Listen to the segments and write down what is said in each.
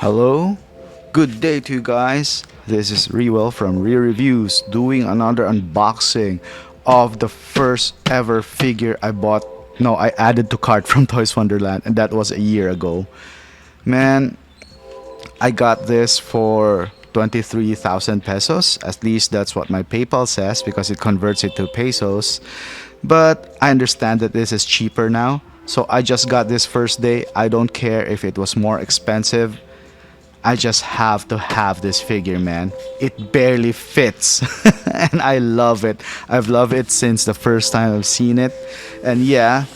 Hello, good day to you guys. This is Rewell from Reviews doing another unboxing of the first ever figure I bought. No, I added to cart from Toys Wonderland, and that was a year ago. Man, I got this for 23,000 pesos. At least that's what my PayPal says because it converts it to pesos. But I understand that this is cheaper now. So I just got this first day. I don't care if it was more expensive. I just have to have this figure, man. It barely fits. And I love it. I've loved it since the first time I've seen it. And yeah,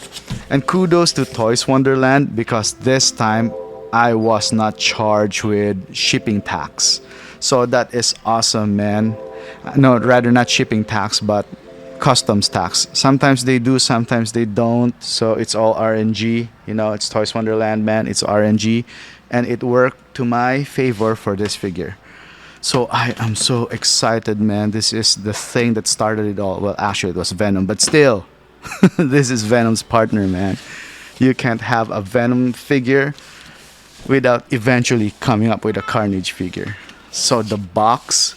and kudos to Toys Wonderland because this time I was not charged with shipping tax. So that is awesome, man. No, rather not shipping tax, but customs tax. Sometimes they do, sometimes they don't. So it's all RNG. It's Toys Wonderland, man. It's RNG. And it worked to my favor for this figure. So I am so excited, man. This is the thing that started it all. Well, actually, it was Venom, but still, this is Venom's partner, man. You can't have a Venom figure without eventually coming up with a Carnage figure. So the box,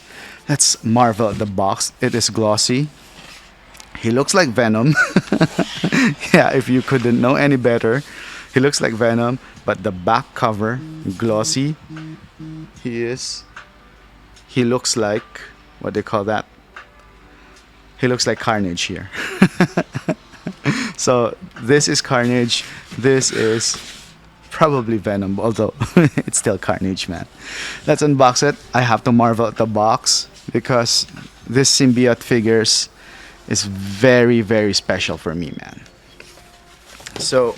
let's marvel at the box. It is glossy. He looks like Venom. Yeah, if you couldn't know any better, he looks like Venom, but the back cover, glossy. He looks like, what they call that? He looks like Carnage here. So this is Carnage. This is probably Venom, although it's still Carnage, man. Let's unbox it. I have to marvel at the box because this symbiote figures is very, very special for me, man. So,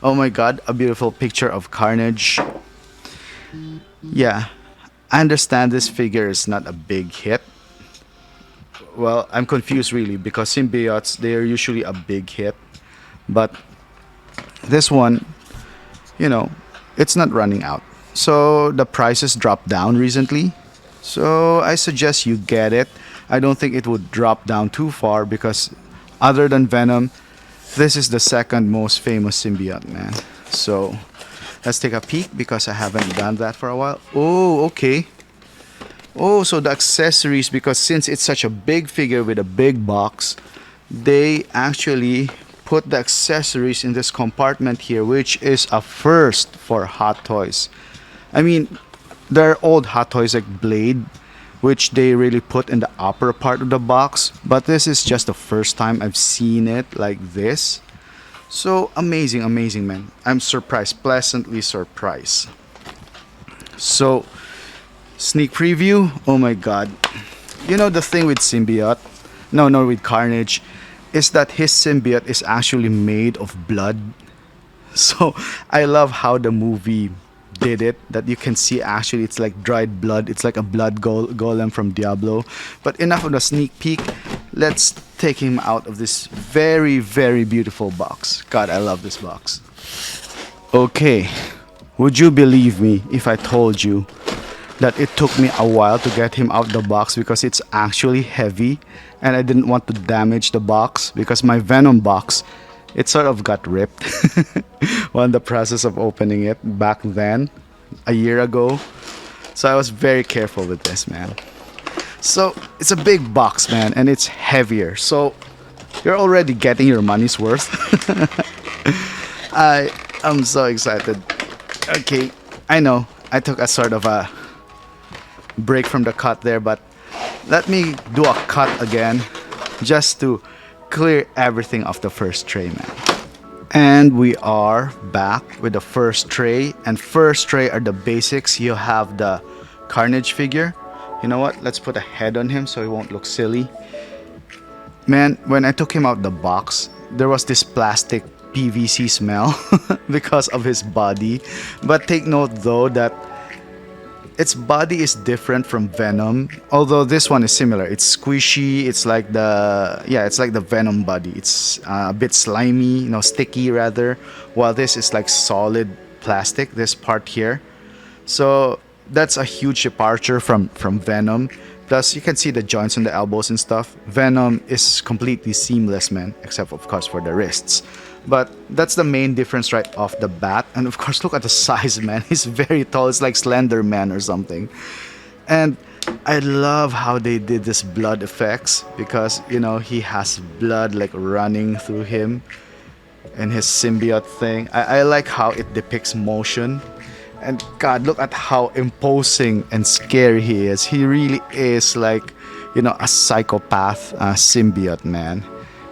oh my god, a beautiful picture of Carnage. Yeah, I understand this figure is not a big hit. Well, I'm confused really because symbiotes, they are usually a big hit. But this one, it's not running out. So the prices dropped down recently. So I suggest you get it. I don't think it would drop down too far because other than Venom, this is the second most famous symbiote, man. So let's take a peek because I haven't done that for a while. Oh, okay. Oh, so the accessories, because since it's such a big figure with a big box, they actually put the accessories in this compartment here, which is a first for Hot Toys. I mean, there are old Hot Toys like Blade, which they really put in the upper part of the box, but this is just the first time I've seen it like this. So amazing, amazing, man. I'm surprised, pleasantly surprised. So sneak preview, oh my god. The thing with symbiote, no, with Carnage, is that his symbiote is actually made of blood. So I love how the movie did it, that you can see actually it's like dried blood. It's like a blood golem from Diablo. But enough of the sneak peek. Let's take him out of this very, very beautiful box. God, I love this box. Okay, would you believe me if I told you that it took me a while to get him out the box because it's actually heavy and I didn't want to damage the box because my Venom box, it sort of got ripped while in the process of opening it back then, a year ago. So I was very careful with this, man. So it's a big box, man, and it's heavier. So you're already getting your money's worth. I am so excited. Okay, I know I took a sort of a break from the cut there, but let me do a cut again just to clear everything off the first tray, man. And we are back with the first tray, and first tray are the basics. You have the Carnage figure. You know what, let's put a head on him so he won't look silly. Man, when I took him out the box, there was this plastic PVC smell because of his body. But take note though that its body is different from Venom, although this one is similar. It's squishy. It's like the Venom body. It's a bit slimy, sticky rather, while this is like solid plastic, this part here. So that's a huge departure from Venom Plus, you can see the joints on the elbows and stuff. Venom is completely seamless, man, except of course for the wrists. But that's the main difference right off the bat. And of course, look at the size, man. He's very tall. It's like Slender Man or something. And I love how they did this blood effects because, you know, he has blood like running through him and his symbiote thing. I like how it depicts motion. And God, look at how imposing and scary he is. He really is like, you know, a psychopath symbiote, man.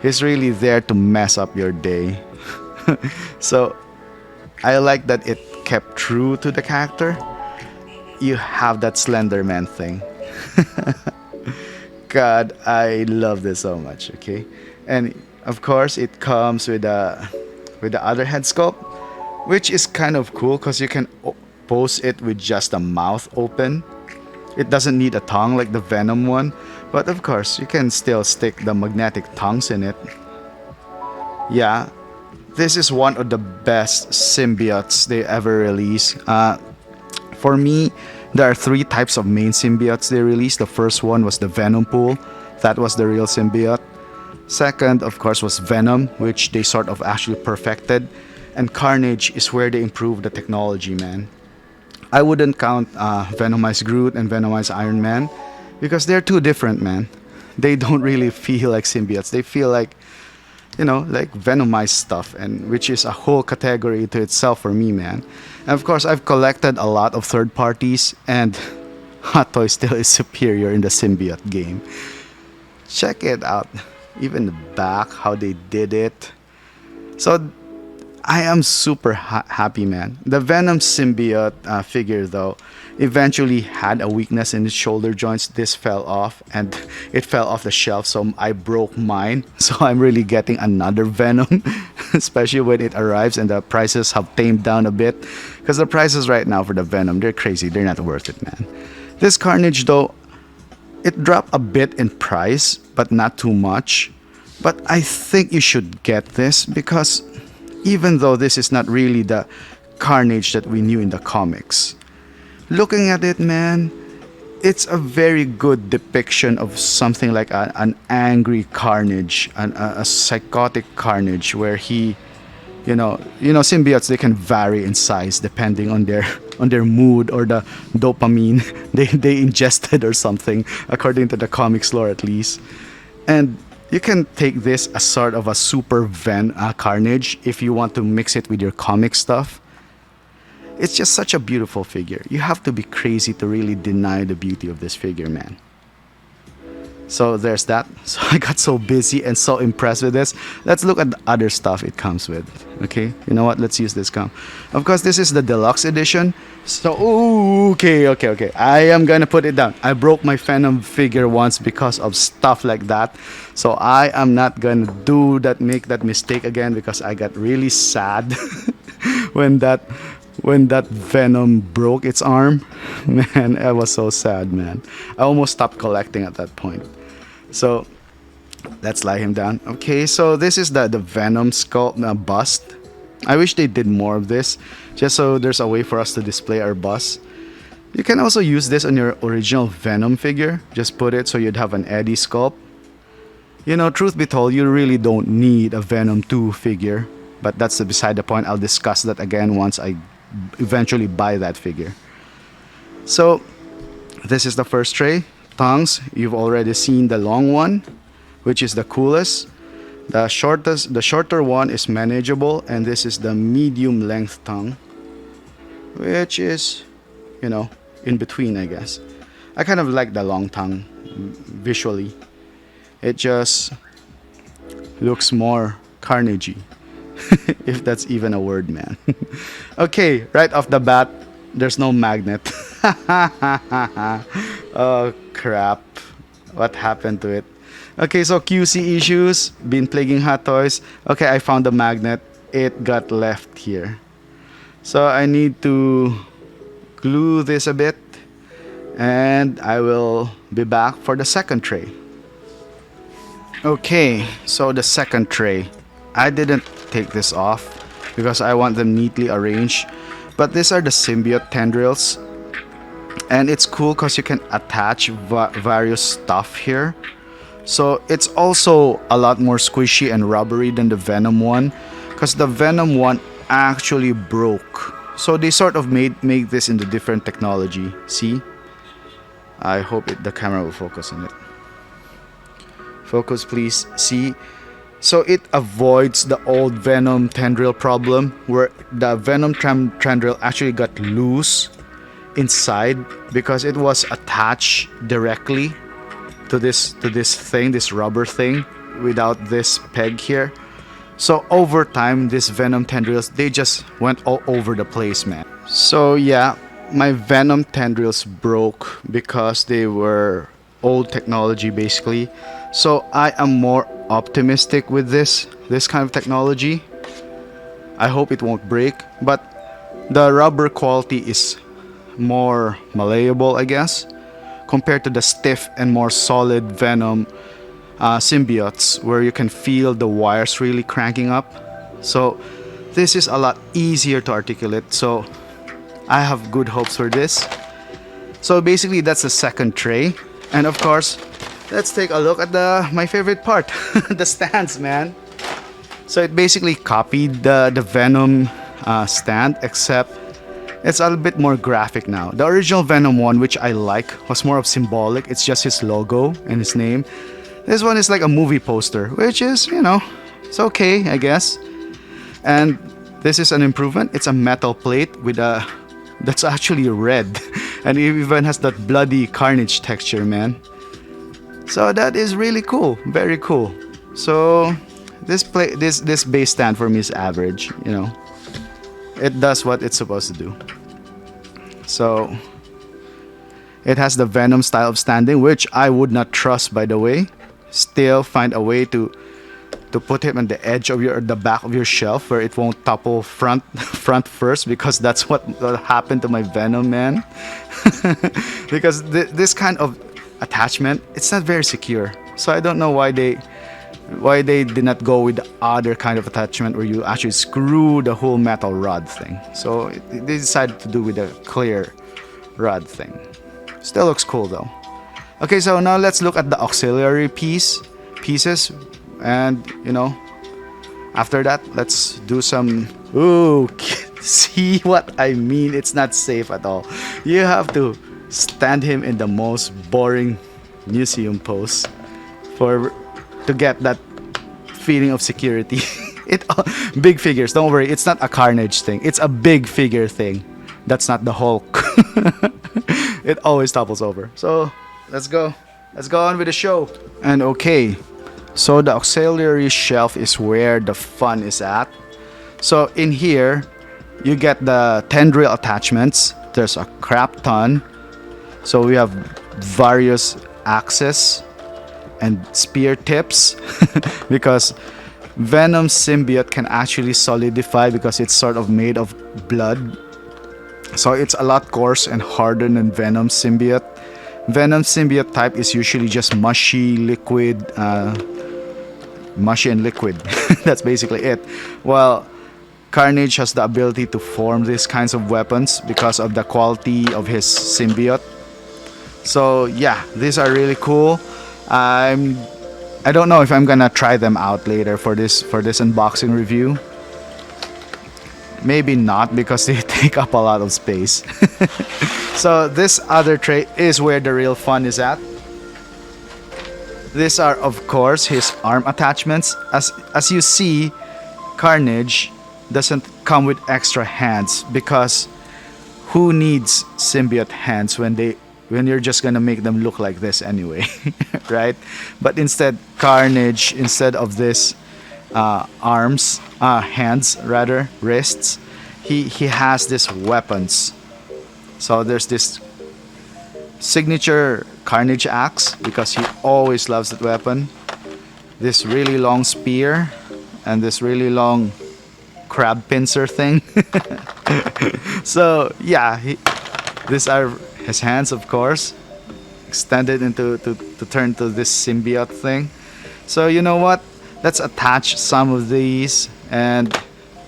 He's really there to mess up your day. So I like that it kept true to the character. You have that Slender Man thing. God, I love this so much, okay? And of course, it comes with the other head sculpt, which is kind of cool because you can pose it with just a mouth open. It doesn't need a tongue like the Venom one, but of course, you can still stick the magnetic tongues in it. Yeah, this is one of the best symbiotes they ever released. For me, there are three types of main symbiotes they released. The first one was the Venom pool. That was the real symbiote. Second, of course, was Venom, which they sort of actually perfected. And Carnage is where they improved the technology, man. I wouldn't count Venomized Groot and Venomized Iron Man because they're too different, man. They don't really feel like symbiotes. They feel like, you know, like Venomized stuff, and which is a whole category to itself for me, man. And of course, I've collected a lot of third parties, and Hot Toy still is superior in the symbiote game. Check it out. Even the back, how they did it. So I am super happy, man. The Venom symbiote figure, though, eventually had a weakness in its shoulder joints. This fell off, and it fell off the shelf, so I broke mine. So I'm really getting another Venom, especially when it arrives and the prices have tamed down a bit. Because the prices right now for the Venom, they're crazy. They're not worth it, man. This Carnage, though, it dropped a bit in price, but not too much. But I think you should get this because even though this is not really the Carnage that we knew in the comics, looking at it, man, it's a very good depiction of something like an angry Carnage, a psychotic Carnage, where he, symbiotes, they can vary in size depending on their mood or the dopamine they ingested or something, according to the comics lore at least. And you can take this as sort of a super Carnage if you want to mix it with your comic stuff. It's just such a beautiful figure. You have to be crazy to really deny the beauty of this figure, man. So there's that. So I got so busy and so impressed with this. Let's look at the other stuff it comes with. Okay, you know what? Let's use this gum. Of course, this is the deluxe edition. So, okay. I am gonna put it down. I broke my Venom figure once because of stuff like that. So I am not gonna make that mistake again because I got really sad when that Venom broke its arm. Man, I was so sad, man. I almost stopped collecting at that point. So let's lie him down. Okay, so this is the Venom sculpt bust. I wish they did more of this, just so there's a way for us to display our bust. You can also use this on your original Venom figure. Just put it so you'd have an Eddie sculpt. You know, truth be told, you really don't need a Venom 2 figure. But that's beside the point. I'll discuss that again once I eventually buy that figure. So this is the first tray. Tongues, you've already seen the long one, which is the coolest. The shorter one is manageable, and this is the medium length tongue, which is, in between, I guess. I kind of like the long tongue visually. It just looks more carnagey. If that's even a word, man. Okay, right off the bat, there's no magnet. Oh, crap. What happened to it? Okay, so QC issues, been plaguing Hot Toys. Okay, I found the magnet. It got left here. So I need to glue this a bit. And I will be back for the second tray. Okay, so the second tray. I didn't take this off because I want them neatly arranged. But these are the symbiote tendrils. And it's cool because you can attach various stuff here. So it's also a lot more squishy and rubbery than the Venom one, because the Venom one actually broke. So they sort of make this into different technology. See? I hope the camera will focus on it. Focus, please. See? So it avoids the old Venom tendril problem, where the Venom tendril actually got loose inside because it was attached directly to this thing, this rubber thing, without this peg here. So over time, these Venom tendrils, they just went all over the place, man. So yeah, my Venom tendrils broke because they were old technology basically. So I am more optimistic with this kind of technology. I hope it won't break, but the rubber quality is more malleable, I guess, compared to the stiff and more solid Venom symbiotes, where you can feel the wires really cranking up. So this is a lot easier to articulate, so I have good hopes for this. So basically that's the second tray, and of course let's take a look at my favorite part, the stands, man. So it basically copied the Venom stand, except it's a little bit more graphic now. The original Venom one, which I like, was more of symbolic. It's just his logo and his name. This one is like a movie poster, which is, you know, it's okay, I guess. And this is an improvement. It's a metal plate with a that's actually red, and it even has that bloody Carnage texture, man. So that is really cool, very cool. So this base stand for me is average, you know. It does what it's supposed to do. So it has the Venom style of standing, which I would not trust, by the way. Still find a way to put him on the edge of the back of your shelf where it won't topple front first, because that's what happened to my Venom, man. Because this kind of attachment, it's not very secure. So I don't know why they did not go with the other kind of attachment where you actually screw the whole metal rod thing. So they decided to do with a clear rod thing. Still looks cool though. Okay, so now let's look at the auxiliary pieces, and you know, after that let's do some. Ooh, see what I mean? It's not safe at all. You have to stand him in the most boring museum pose to get that feeling of security. Big figures, don't worry, it's not a Carnage thing, it's a big figure thing. That's not the Hulk. It always topples over. So let's go on with the show. And okay, so the auxiliary shelf is where the fun is at. So in here you get the tendril attachments. There's a crap ton. So we have various axes and spear tips, because Venom symbiote can actually solidify because it's sort of made of blood. So it's a lot coarse and harder than Venom symbiote. Venom symbiote type is usually just mushy and liquid. That's basically it. Well, Carnage has the ability to form these kinds of weapons because of the quality of his symbiote. So yeah, these are really cool. I don't know if I'm gonna try them out later for this unboxing review. Maybe not, because they take up a lot of space. So this other tray is where the real fun is at. These are of course his arm attachments. As you see, Carnage doesn't come with extra hands, because who needs symbiote hands when you're just gonna make them look like this anyway, right? But instead, Carnage, instead of this hands rather, wrists, he has these weapons. So there's this signature Carnage axe, because he always loves that weapon. This really long spear, and this really long crab pincer thing. So yeah, these are his hands, of course, extended into to turn to this symbiote thing. So you know what? Let's attach some of these and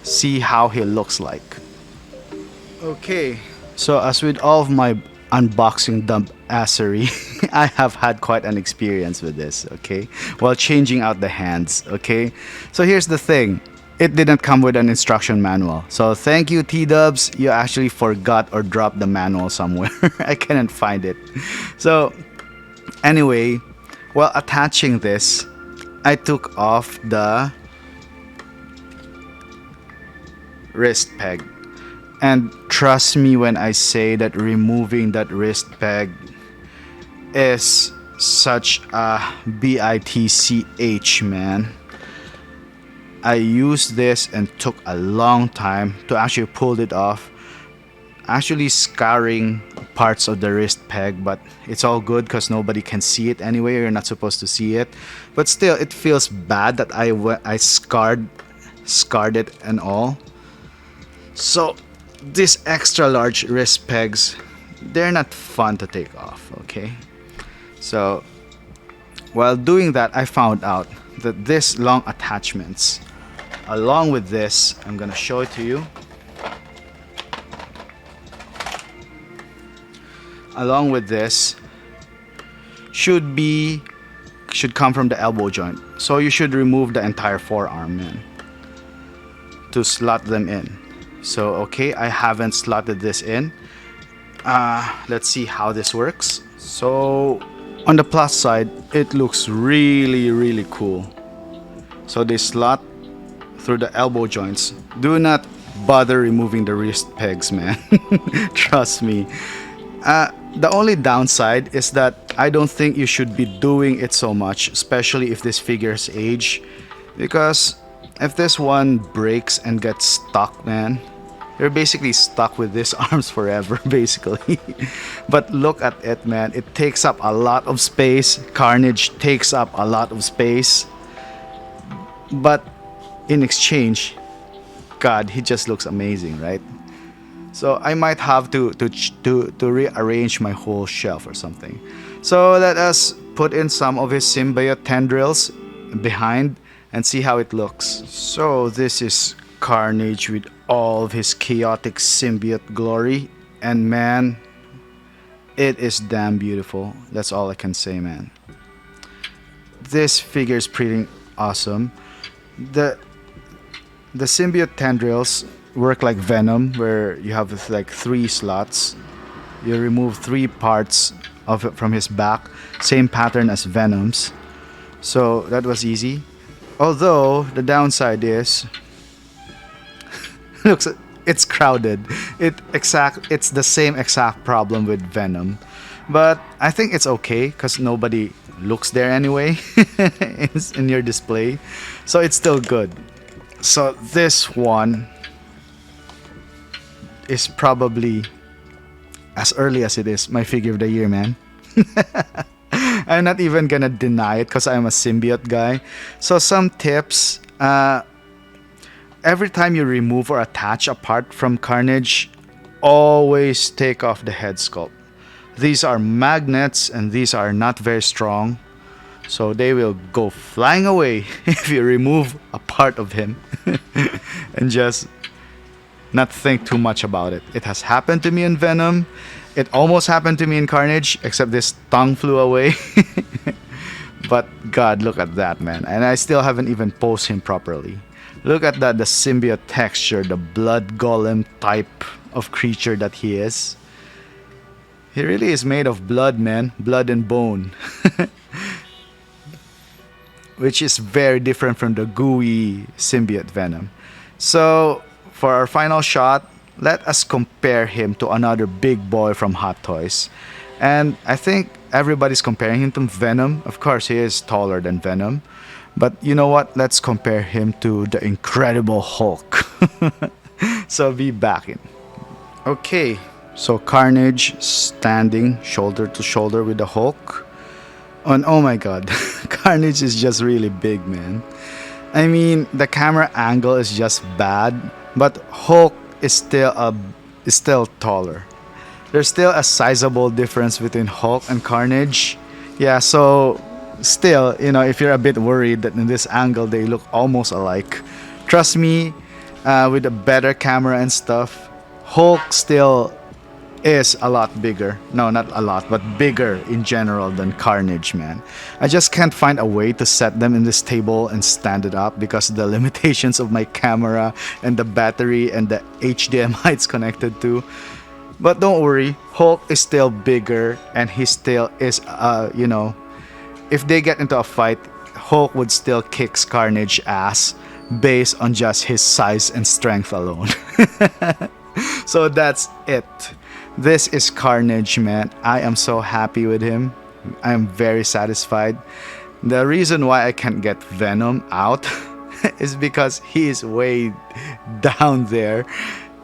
see how he looks like. Okay, so as with all of my unboxing dumbassery. I have had quite an experience with this, okay? While changing out the hands, okay? So here's the thing. It didn't come with an instruction manual. So thank you, T-Dubs. You actually forgot or dropped the manual somewhere. I couldn't find it. So anyway, while attaching this, I took off the wrist peg. And trust me when I say that removing that wrist peg is such a bitch, man. I used this and took a long time to actually pull it off. Actually scarring parts of the wrist peg, but it's all good because nobody can see it anyway. You're not supposed to see it. But still, it feels bad that I scarred it and all. So these extra large wrist pegs, they're not fun to take off, okay? So while doing that, I found out that this long attachments, along with this, I'm gonna show it to you. Along with this, should come from the elbow joint. So you should remove the entire forearm, man, to slot them in. So okay, I haven't slotted this in. Let's see how this works. So on the plus side, it looks really cool. So they slot through the elbow joints. Do not bother removing the wrist pegs, man. Trust me. The only downside is that I don't think you should be doing it so much, especially if this figure's age, because if this one breaks and gets stuck, man, you're basically stuck with these arms forever, basically. But look at it, man. It takes up a lot of space. Carnage takes up a lot of space. But in exchange, God, he just looks amazing, right? So I might have to rearrange my whole shelf or something. So let us put in some of his symbiote tendrils behind and see how it looks. So this is Carnage with all of his chaotic symbiote glory, and man, it is damn beautiful. That's all I can say, man. This figure is pretty awesome. The symbiote tendrils work like Venom, where you have like 3 slots. You remove 3 parts of it from his back, same pattern as Venom's. So that was easy. Although the downside is, looks, it's crowded. It's the same exact problem with Venom, but I think it's okay because nobody looks there anyway in your display, so it's still good. So this one is probably, as early as it is, my figure of the year, man. I'm not even gonna deny it because I'm a symbiote guy. So some tips. Every time you remove or attach a part from Carnage, always take off the head sculpt. These are magnets and these are not very strong, so they will go flying away if you remove a part of him and just not think too much about it. It has happened to me in Venom. It almost happened to me in Carnage, except this tongue flew away. But God, look at that, man. And I still haven't even posed him properly. Look at that, the symbiote texture, the blood golem type of creature that he is. He really is made of blood, man. Blood and bone. Which is very different from the gooey symbiote Venom. So, for our final shot, let us compare him to another big boy from Hot Toys. And I think everybody's comparing him to Venom. Of course, he is taller than Venom. But you know what? Let's compare him to the Incredible Hulk. So be back in. Okay, so Carnage standing shoulder to shoulder with the Hulk. And oh my God, Carnage is just really big, man. I mean, the camera angle is just bad, but Hulk is still taller. There's still a sizable difference between Hulk and Carnage. Yeah, so still, you know, if you're a bit worried that in this angle they look almost alike, trust me, with a better camera and stuff, Hulk still is a lot bigger. No, not a lot, but bigger in general than Carnage, man. I just can't find a way to set them in this table and stand it up because of the limitations of my camera and the battery and the HDMI it's connected to. But don't worry, Hulk is still bigger and he still is, if they get into a fight, Hulk would still kick Carnage ass based on just his size and strength alone. So that's it. This is Carnage, man. I am so happy with him. I am very satisfied. The reason why I can't get Venom out is because he is way down there.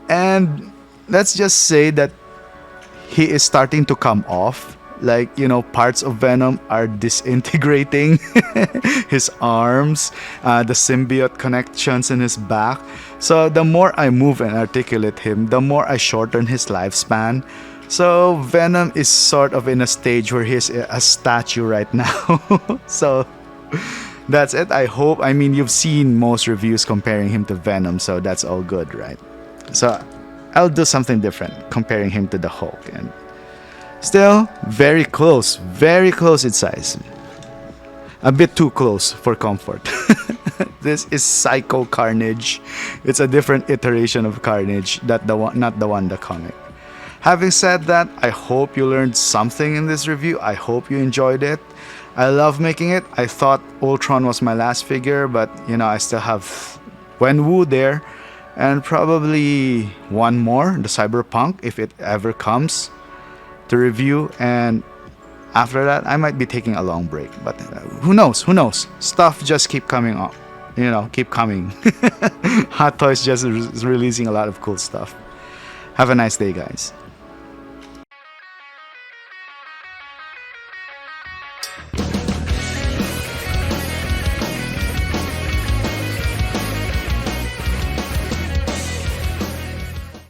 And let's just say that he is starting to come off. Like, parts of Venom are disintegrating. His arms, the symbiote connections in his back. So the more I move and articulate him, the more I shorten his lifespan. So Venom is sort of in a stage where he's a statue right now. So that's it. I mean, you've seen most reviews comparing him to Venom, so that's all good, right? So I'll do something different, comparing him to the Hulk. And still, very close in size. A bit too close for comfort. This is Psycho Carnage. It's a different iteration of Carnage, not the one the comic. Having said that, I hope you learned something in this review. I hope you enjoyed it. I love making it. I thought Ultron was my last figure, but I still have Wenwu there, and probably one more, the Cyberpunk, if it ever comes to review. And after that, I might be taking a long break, but who knows? Stuff just keep coming up, keep coming. Hot Toys just releasing a lot of cool stuff. Have a nice day, guys.